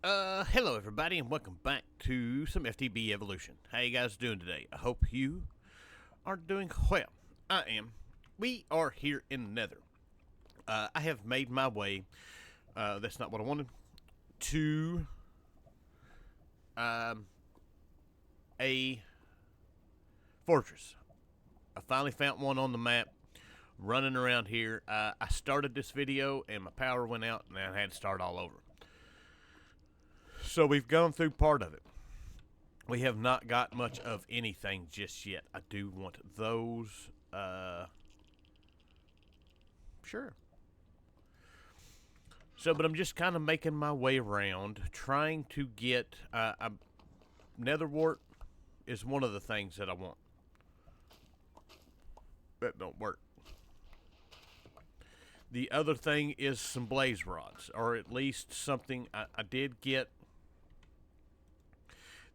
Hello everybody, and welcome back to some FTB Evolution. How you guys doing today? I hope you are doing well. I am. We are here in the Nether. I have made my way. That's not what I wanted. To um, a fortress. I finally found one on the map. Running around here. I started this video and my power went out, and I had to start all over. So we've gone through part of it. We have not got much of anything just yet. I do want those. Sure. So, but I'm just kind of making my way around, trying to get. Nether wart is one of the things that I want. That don't work. The other thing is some blaze rods, or at least something. I did get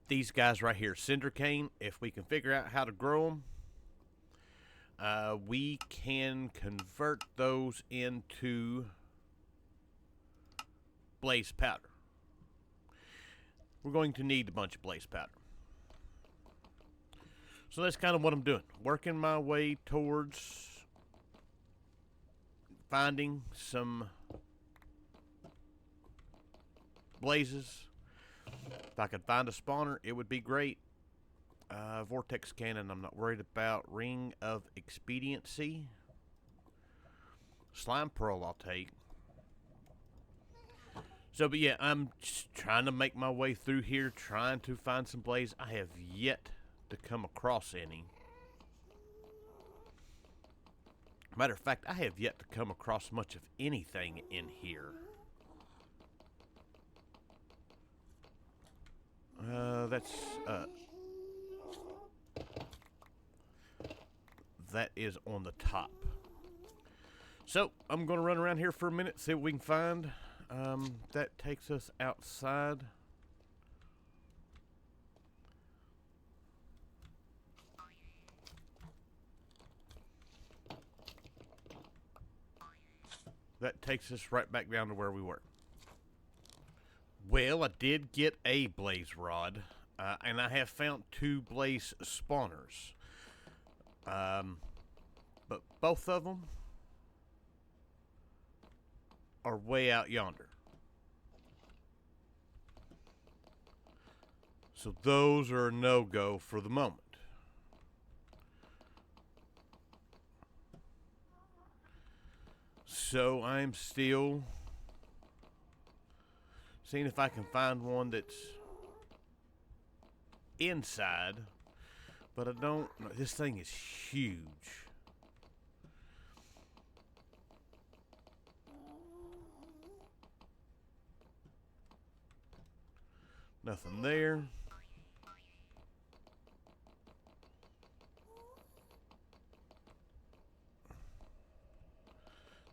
these guys right here, cinder cane. If we can figure out how to grow them, we can convert those into blaze powder. We're going to need a bunch of blaze powder. So that's kind of what I'm doing. Working my way towards finding some blazes. If I could find a spawner, it would be great. Vortex cannon, I'm not worried about. Ring of expediency. Slime pearl, I'll take. So, but yeah, I'm just trying to make my way through here, trying to find some blaze. I have yet to come across any. Matter of fact, I have yet to come across much of anything in here. That is on the top. So, I'm going to run around here for a minute, see what we can find. That takes us outside. That takes us right back down to where we were. Well, I did get a blaze rod, and I have found 2 blaze spawners. But both of them are way out yonder. So those are a no-go for the moment. So I'm still seeing if I can find one that's inside. But I don't know. This thing is huge. Nothing there.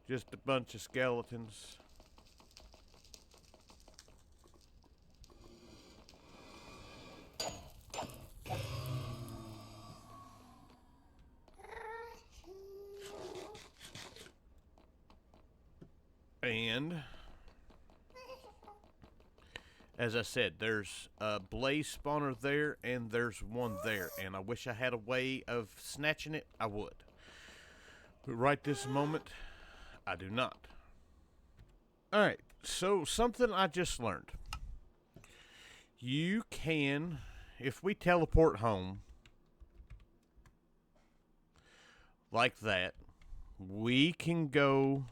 Just a bunch of skeletons. And as I said, there's a blaze spawner there, and there's one there. And I wish I had a way of snatching it. I would. But right this moment, I do not. Alright, so something I just learned. You can, if we teleport home, like that, we can go,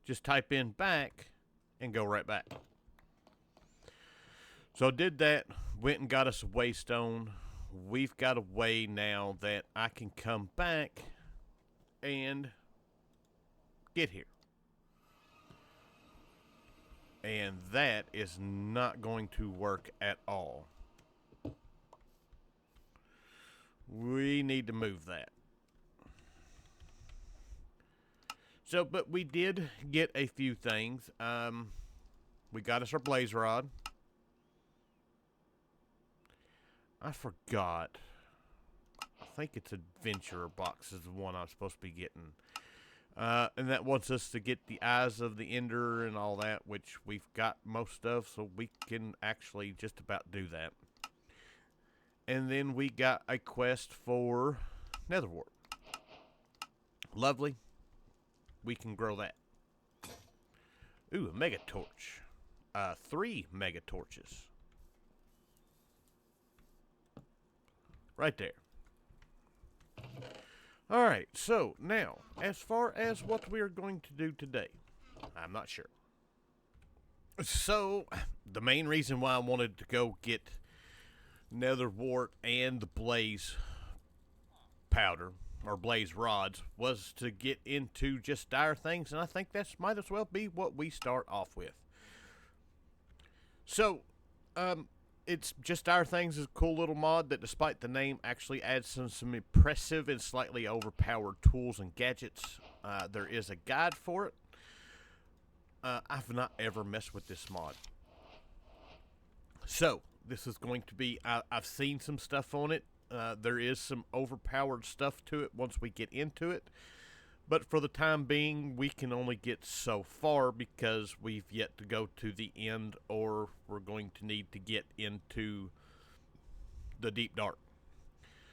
just type in back, and go right back. So I did that, went and got us a waystone. We've got a way now that I can come back and get here. And that is not going to work at all. We need to move that. So, but we did get a few things. We got us our blaze rod. I forgot. I think it's adventurer box is the one I'm supposed to be getting. And that wants us to get the eyes of the Ender and all that, which we've got most of, so we can actually just about do that. And then we got a quest for Netherwart. Lovely. We can grow that. Ooh, a mega torch. 3 mega torches. Right there. Alright, so now, as far as what we are going to do today, I'm not sure. So, the main reason why I wanted to go get Netherwart and the blaze powder, or blaze rods, was to get into just dire things, and I think that might as well be what we start off with. So, it's just Dire Things is a cool little mod that, despite the name, actually adds some impressive and slightly overpowered tools and gadgets. There is a guide for it. I've not ever messed with this mod. So, this is going to be, I've seen some stuff on it. There is some overpowered stuff to it once we get into it. But for the time being, we can only get so far because we've yet to go to the end, or we're going to need to get into the deep dark.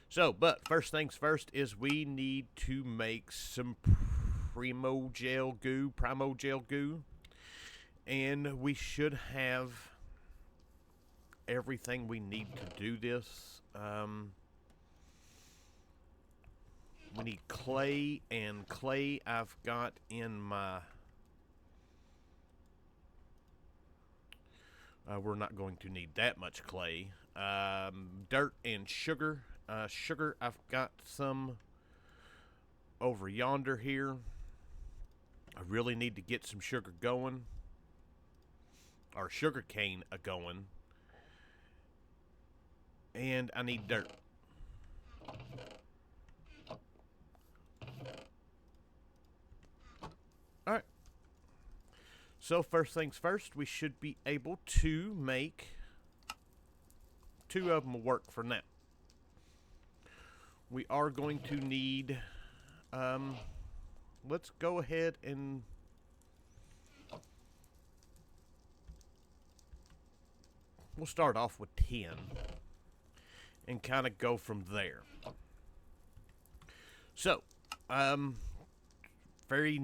So, but first things first is we need to make some primo gel goo. And we should have everything we need to do this. We need clay, and clay I've got in my... we're not going to need that much clay. Dirt and sugar. Sugar, I've got some over yonder here. I really need to get some sugar going. Or sugar cane going. And I need dirt. Alright. So first things first, we should be able to make 2 of them work for now. We are going to need, let's go ahead and we'll start off with 10 and kind of go from there. So, very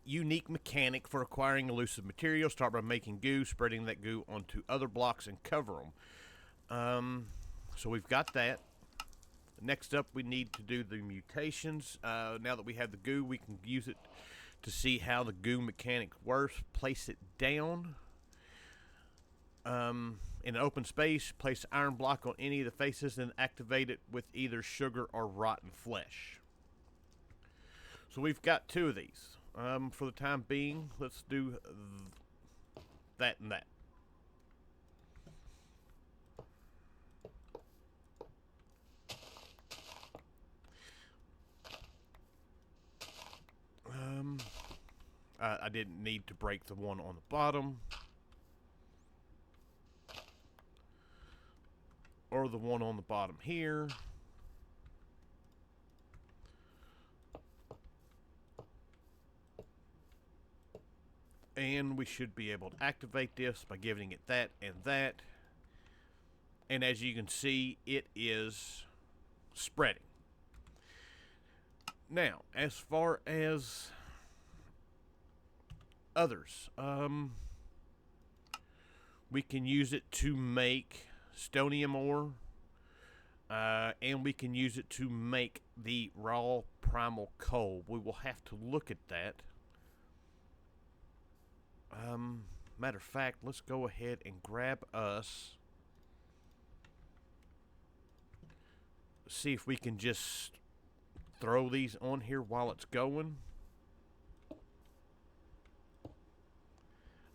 unique mechanic for acquiring elusive materials. Start by making goo, spreading that goo onto other blocks and cover them. So we've got that. Next up, we need to do the mutations. Now that we have the goo, we can use it to see how the goo mechanic works. Place it down in an open space. Place an iron block on any of the faces and activate it with either sugar or rotten flesh. So we've got 2 of these. For the time being, let's do that and that. I didn't need to break the one on the bottom. Or the one on the bottom here. And we should be able to activate this by giving it that and that. And as you can see, it is spreading. Now, as far as others, we can use it to make stonium ore, and we can use it to make the raw primal coal. We will have to look at that. Matter of fact, let's go ahead and grab us. See if we can just throw these on here while it's going.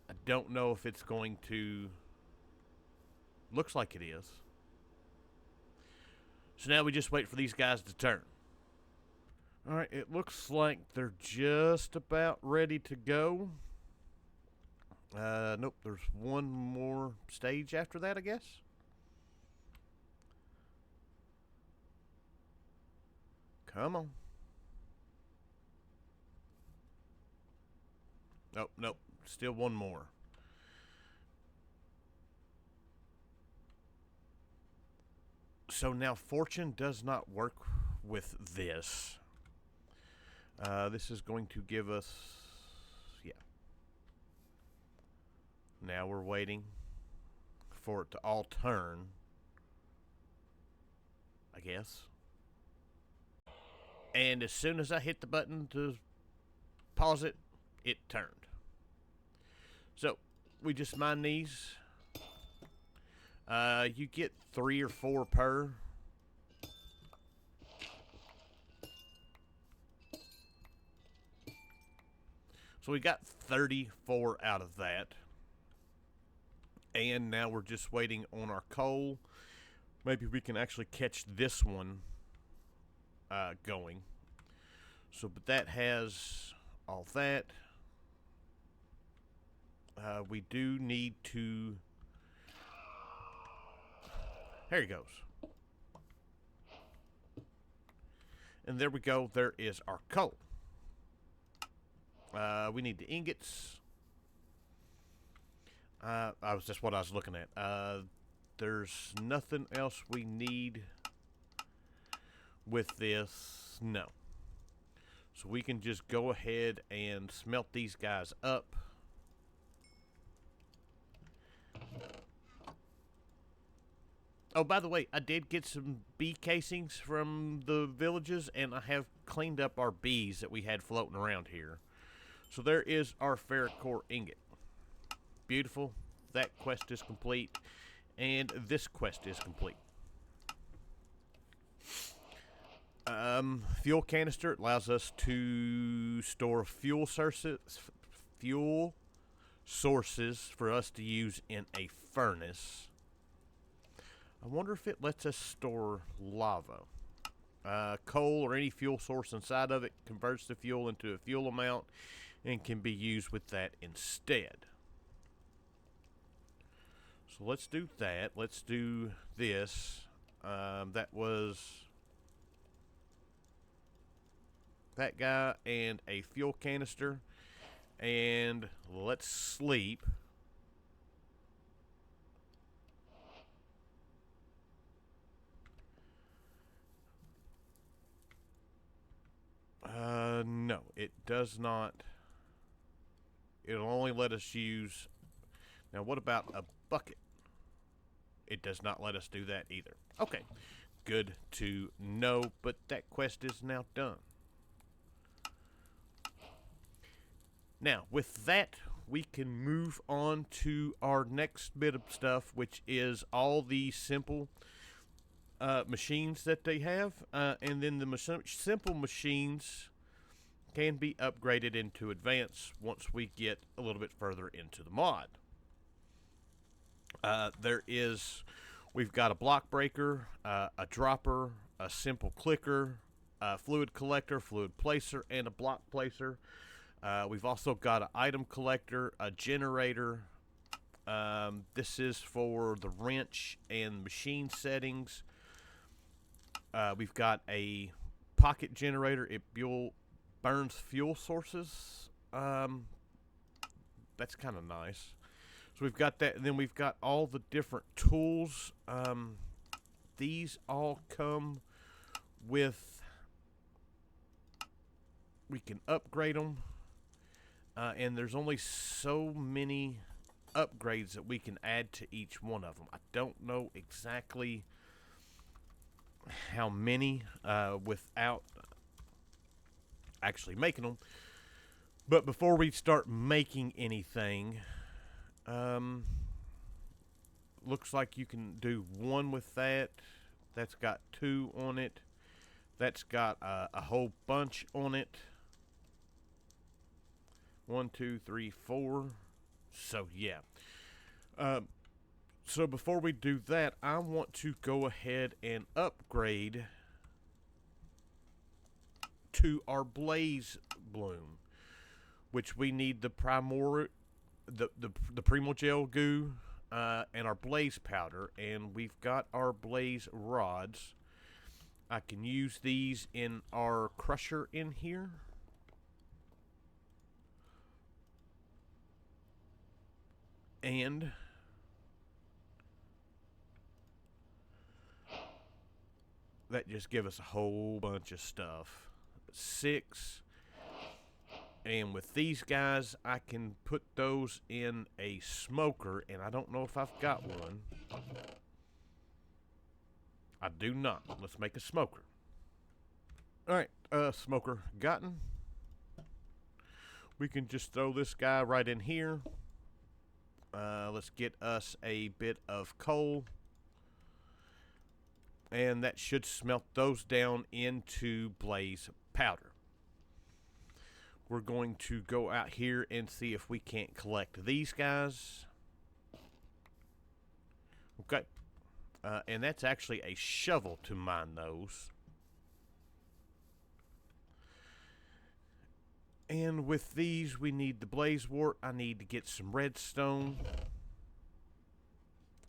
I don't know if it's going to... Looks like it is. So now we just wait for these guys to turn. Alright, it looks like they're just about ready to go. Nope, there's one more stage after that, I guess. Come on. Nope, nope. Still one more. So now fortune does not work with this. This is going to give us, yeah. Now we're waiting for it to all turn, I guess. And as soon as I hit the button to pause it, it turned. So we just mine these. You get 3 or 4 per. So we got 34 out of that. And now we're just waiting on our coal. Maybe we can actually catch this one going. So, but that has all that. We do need to. There he goes. And there we go. There is our coal. We need the ingots. That's what I was looking at. There's nothing else we need with this. No. So we can just go ahead and smelt these guys up. Oh, by the way, I did get some bee casings from the villages, and I have cleaned up our bees that we had floating around here. So there is our ferric core ingot. Beautiful. That quest is complete, and this quest is complete. Fuel canister allows us to store fuel sources for us to use in a furnace. I wonder if it lets us store lava. Coal or any fuel source inside of it converts the fuel into a fuel amount and can be used with that instead. So let's do that. Let's do this. That was that guy and a fuel canister. And let's sleep. No, it does not. It'll only let us use. Now, what about a bucket? It does not let us do that either. Okay, good to know, but that quest is now done. Now, with that, we can move on to our next bit of stuff, which is all the simple machines that they have. And then the simple machines can be upgraded into advanced once we get a little bit further into the mod. We've got a block breaker, a dropper, a simple clicker, a fluid collector, fluid placer, and a block placer. We've also got an item collector, a generator. This is for the wrench and machine settings. We've got a pocket generator. It burns fuel sources. That's kind of nice. So we've got that, and then we've got all the different tools. These all come with. We can upgrade them, and there's only so many upgrades that we can add to each one of them. I don't know exactly how many without actually making them. But before we start making anything, looks like you can do one with that. That's got 2 on it. That's got a whole bunch on it. 1, 2, 3, 4. So yeah. So before we do that, I want to go ahead and upgrade to our blaze bloom, which we need the primordial, the primogel goo, and our blaze powder, and we've got our blaze rods. I can use these in our crusher in here. And that just gives us a whole bunch of stuff. 6. And with these guys, I can put those in a smoker, and I don't know if I've got one. I do not. Let's make a smoker. Alright, smoker gotten. We can just throw this guy right in here. Let's get us a bit of coal. And that should smelt those down into blaze powder. We're going to go out here and see if we can't collect these guys. Okay. And that's actually a shovel to mine those. And with these, we need the blaze wart. I need to get some redstone.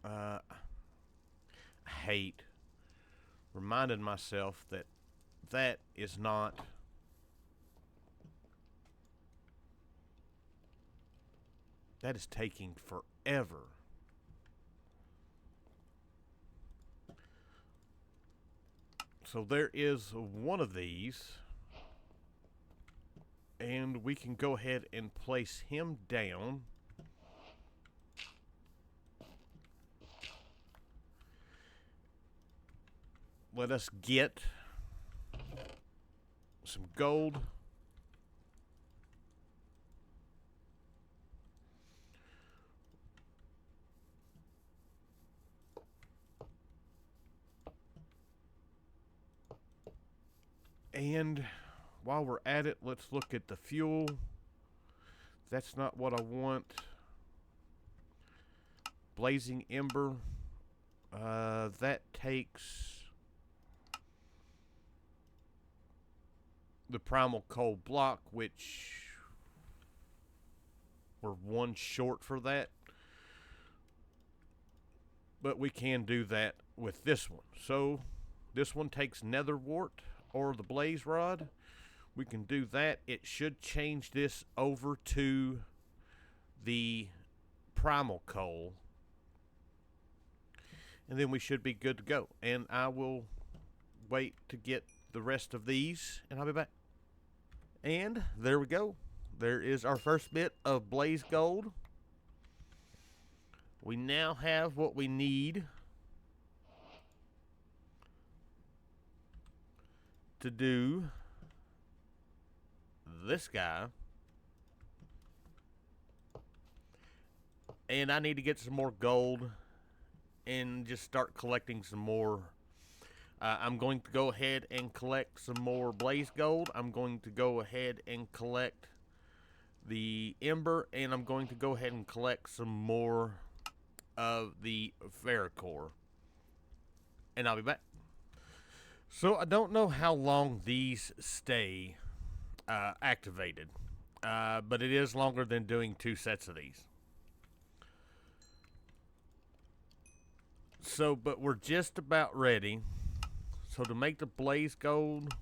I hate reminding myself that that is not that is taking forever. So there is one of these, and we can go ahead and place him down. Let us get some gold. And while we're at it, let's look at the fuel. That's not what I want. Blazing ember. That takes the primal coal block, which we're one short for that. But we can do that with this one. So this one takes nether wart or the blaze rod. We can do that. It should change this over to the primal coal. And then we should be good to go. And I will wait to get the rest of these, and I'll be back. And there we go. There is our first bit of blaze gold. We now have what we need to do this guy. And I need to get some more gold and just start collecting some more. I'm going to go ahead and collect some more blaze gold. I'm going to go ahead and collect the ember, and I'm going to go ahead and collect some more of the ferrocore. And I'll be back. So I don't know how long these stay activated, but it is longer than doing 2 sets of these. So, but we're just about ready. So to make the blaze gold,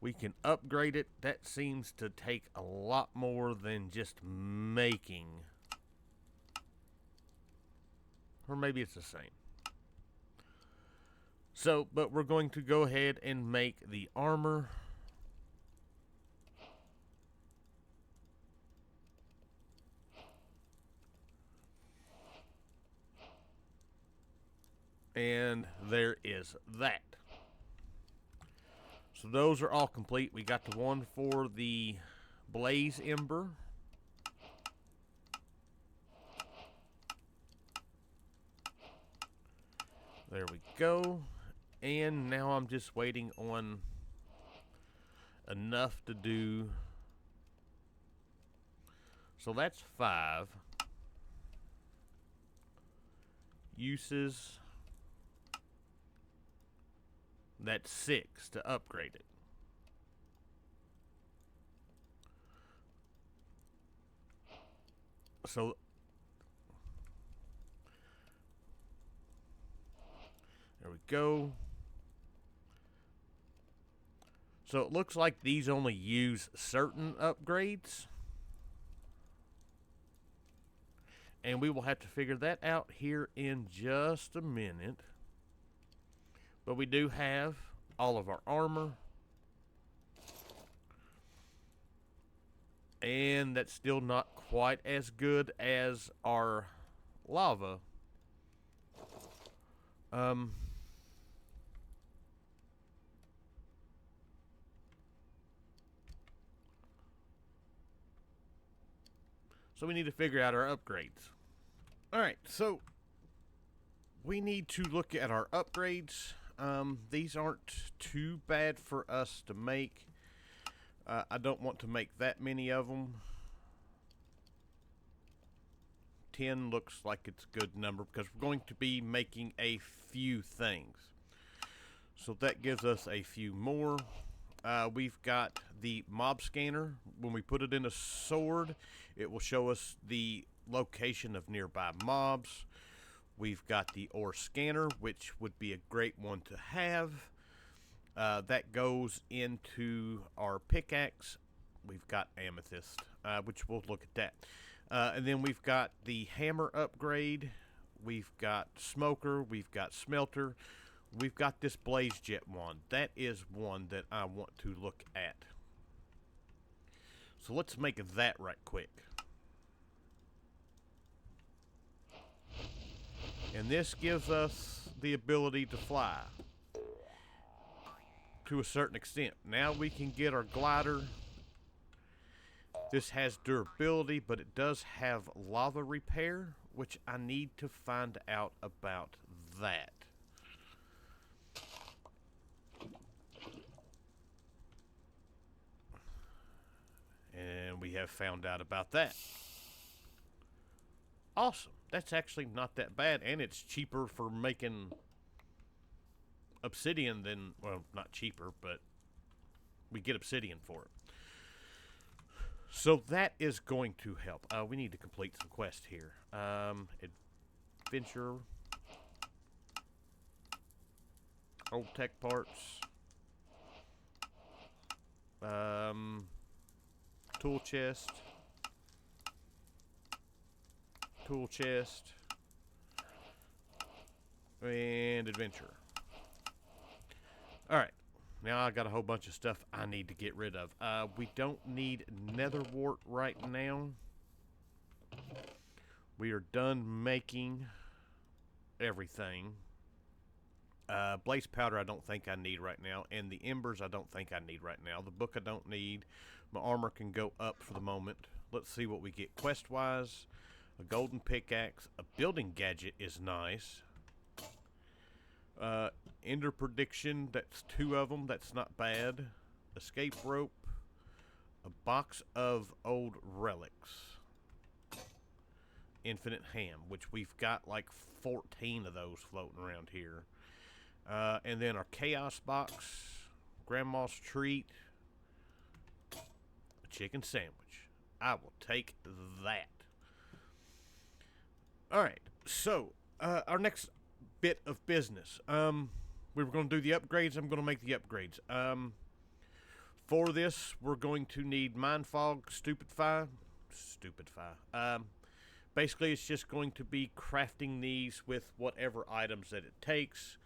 we can upgrade it. That seems to take a lot more than just making. Or maybe it's the same. So, but we're going to go ahead and make the armor. And there is that. So those are all complete. We got the one for the blaze ember. There we go. And now I'm just waiting on enough to do. So that's 5 uses. That's 6 to upgrade it. So there we go. So it looks like these only use certain upgrades. And we will have to figure that out here in just a minute. But we do have all of our armor. And that's still not quite as good as our lava. So we need to figure out our upgrades. Alright, so we need to look at our upgrades. These aren't too bad for us to make. I don't want to make that many of them. 10 looks like it's a good number because we're going to be making a few things. So that gives us a few more. We've got the mob scanner. When we put it in a sword, it will show us the location of nearby mobs. We've got the ore scanner, which would be a great one to have. That goes into our pickaxe. We've got amethyst, which we'll look at that. And then we've got the hammer upgrade. We've got smoker. We've got smelter. We've got this blaze jet one. That is one that I want to look at. So let's make that right quick. And this gives us the ability to fly to a certain extent. Now we can get our glider. This has durability, but it does have lava repair, which I need to find out about that. And we have found out about that. Awesome. That's actually not that bad, and it's cheaper for making obsidian than, well, not cheaper, but we get obsidian for it. So that is going to help. We need to complete some quests here. Adventure. Old tech parts. Tool chest. Tool chest. And adventure. Alright. Now I got a whole bunch of stuff I need to get rid of. We don't need nether wart right now. We are done making everything. Blaze powder I don't think I need right now. And the embers I don't think I need right now. The book I don't need. My armor can go up for the moment. Let's see what we get quest-wise. A golden pickaxe. A building gadget is nice. Ender prediction, that's 2 of them. That's not bad. Escape rope. A box of old relics. Infinite ham, which we've got like 14 of those floating around here. And then our chaos box. Grandma's treat. A chicken sandwich. I will take that. Alright, so our next bit of business. We were going to do the upgrades. I'm going to make the upgrades. For this, we're going to need Mind Fog, Stupefy. Basically, it's just going to be crafting these with whatever items that it takes.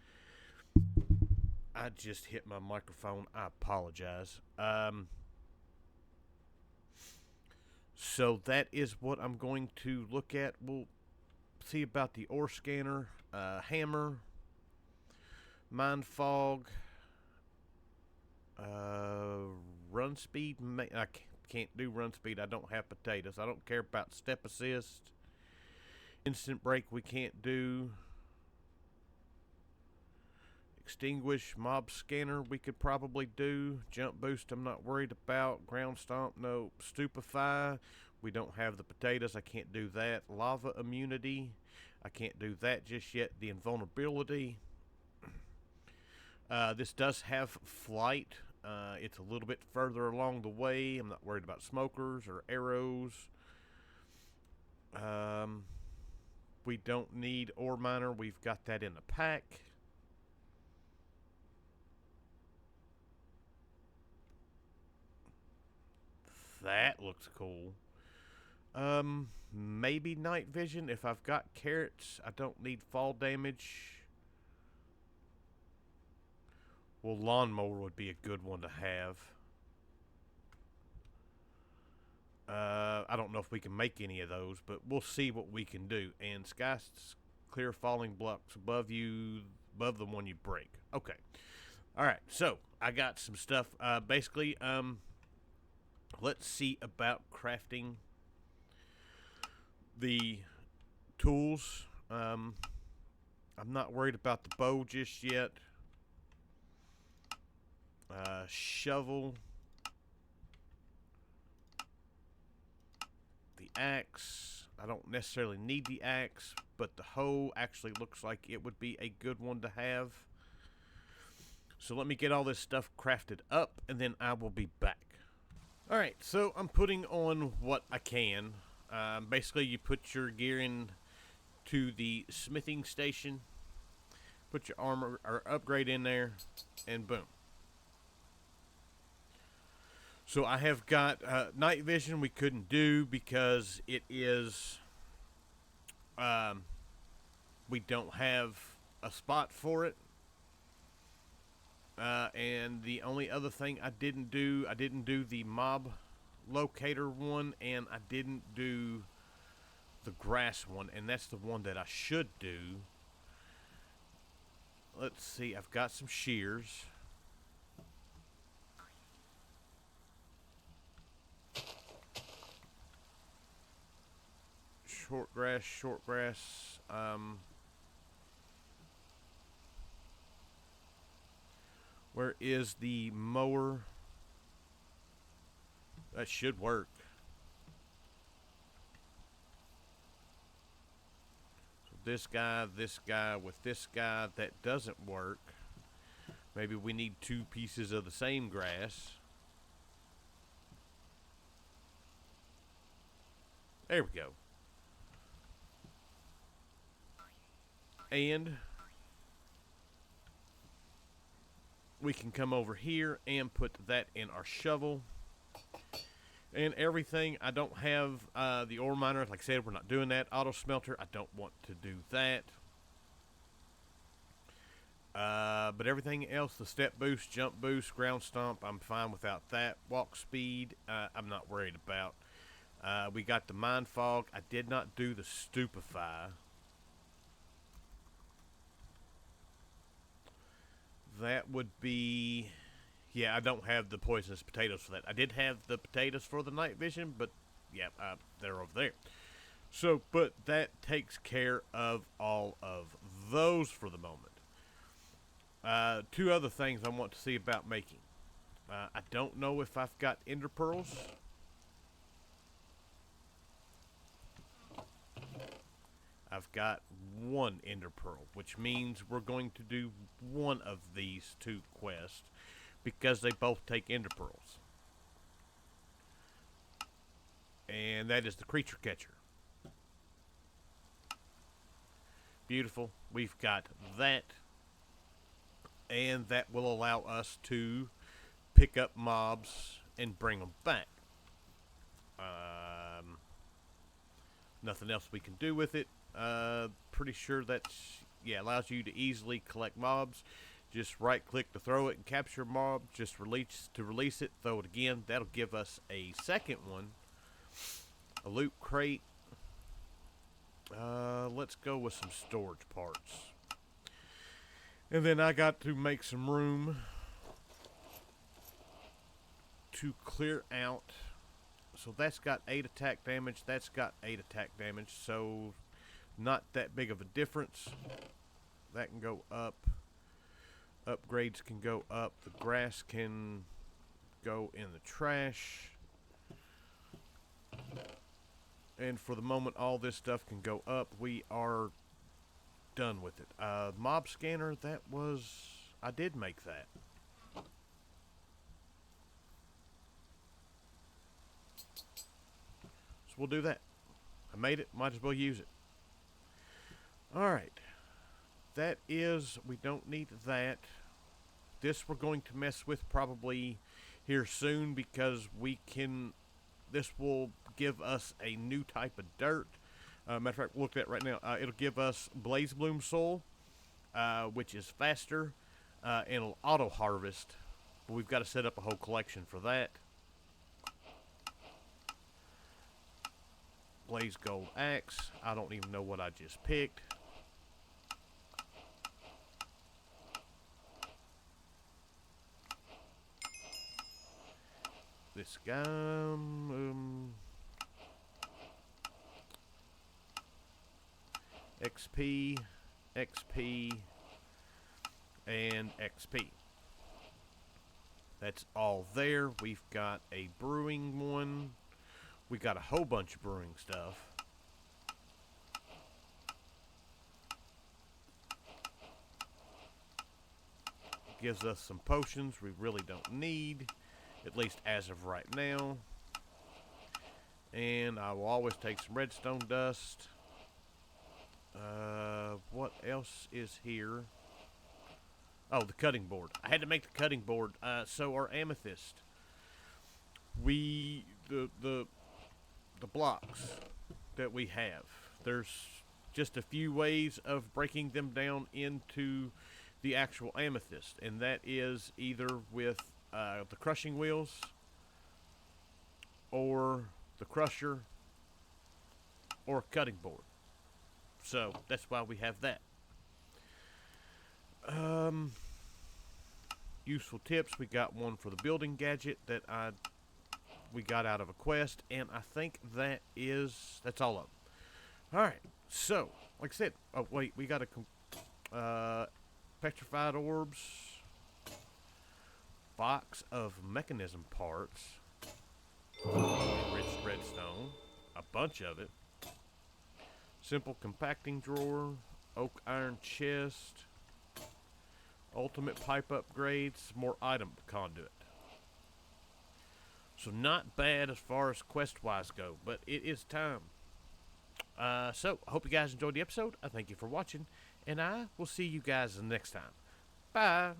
I just hit my microphone. I apologize. So that is what I'm going to look at. We'll see about the ore scanner, hammer, Mind Fog, run speed. I can't do run speed. I don't have potatoes. I don't care about step assist. Instant break we can't do. Extinguish, mob scanner we could probably do. Jump boost I'm not worried about. Ground stomp, no. Stupefy, we don't have the potatoes. I can't do that. Lava immunity, I can't do that just yet. The invulnerability. This does have flight. It's a little bit further along the way. I'm not worried about smokers or arrows. We don't need ore miner. We've got that in the pack. That looks cool. Maybe night vision if I've got carrots. I don't need fall damage. Well, lawnmower would be a good one to have. I don't know if we can make any of those, but we'll see what we can do. And sky clear falling blocks above you, above the one you break. Okay. All right. So I got some stuff. Basically, let's see about crafting the tools. I'm not worried about the bow just yet. Shovel. The axe. I don't necessarily need the axe, but the hoe actually looks like it would be a good one to have. So let me get all this stuff crafted up, and then I will be back. Alright, so I'm putting on what I can. Basically, you put your gear in to the smithing station, put your armor or upgrade in there, and boom. So I have got night vision we couldn't do because it is, we don't have a spot for it. And the only other thing I didn't do the mob locator one, and I didn't do the grass one, and that's the one that I should do. Let's see, I've got some shears. Short grass. Where is the mower? That should work. So this guy with this guy, that doesn't work. Maybe we need 2 pieces of the same grass. There we go. And we can come over here and put that in our shovel. And everything, I don't have the ore miner. Like I said, we're not doing that. Auto smelter, I don't want to do that. But everything else, the step boost, jump boost, ground stomp, I'm fine without that. Walk speed, I'm not worried about. We got the mind fog. I did not do the stupefy. That would be, yeah, I don't have the poisonous potatoes for that. I did have the potatoes for the night vision, but yeah, they're over there. So, but that takes care of all of those for the moment. 2 other things I want to see about making. I don't know if I've got ender pearls. I've got 1 ender pearl, which means we're going to do one of these 2 quests because they both take ender pearls. And that is the creature catcher. Beautiful. We've got that. And that will allow us to pick up mobs and bring them back. Nothing else we can do with it. Pretty sure that's, yeah, allows you to easily collect mobs. Just right click to throw it and capture a mob. Just release it, throw it again. That'll give us a second one. A loot crate. Let's go with some storage parts. And then I got to make some room to clear out. So that's got 8 attack damage. That's got 8 attack damage. So not that big of a difference. That can go up. Upgrades can go up. The grass can go in the trash. And for the moment, all this stuff can go up. We are done with it. Mob scanner, that was, I did make that. So we'll do that. I made it, might as well use it. Alright. That is, we don't need that. This we're going to mess with probably here soon because we can, this will give us a new type of dirt. Matter of fact, look at it right now. It'll give us blaze bloom soil, which is faster, and it'll auto harvest. But we've got to set up a whole collection for that. Blaze gold axe. I don't even know what I just picked. This guy, XP, XP, and XP. That's all there. We've got a brewing one. We got a whole bunch of brewing stuff. Gives us some potions we really don't need, at least as of right now. And I will always take some redstone dust. What else is here? Oh, the cutting board. I had to make the cutting board. So our amethyst, the blocks that we have, there's just a few ways of breaking them down into the actual amethyst, and that is either with the crushing wheels or the crusher or cutting board. So that's why we have that. Useful tips. We got one for the building gadget that we got out of a quest, and I think that's all of them. All right. So, like I said, oh wait, we got a petrified orbs, box of mechanism parts, enriched redstone, a bunch of it, simple compacting drawer, oak iron chest, ultimate pipe upgrades, more item conduit. So not bad as far as quest-wise go, but it is time. So, I hope you guys enjoyed the episode. I thank you for watching, and I will see you guys next time. Bye!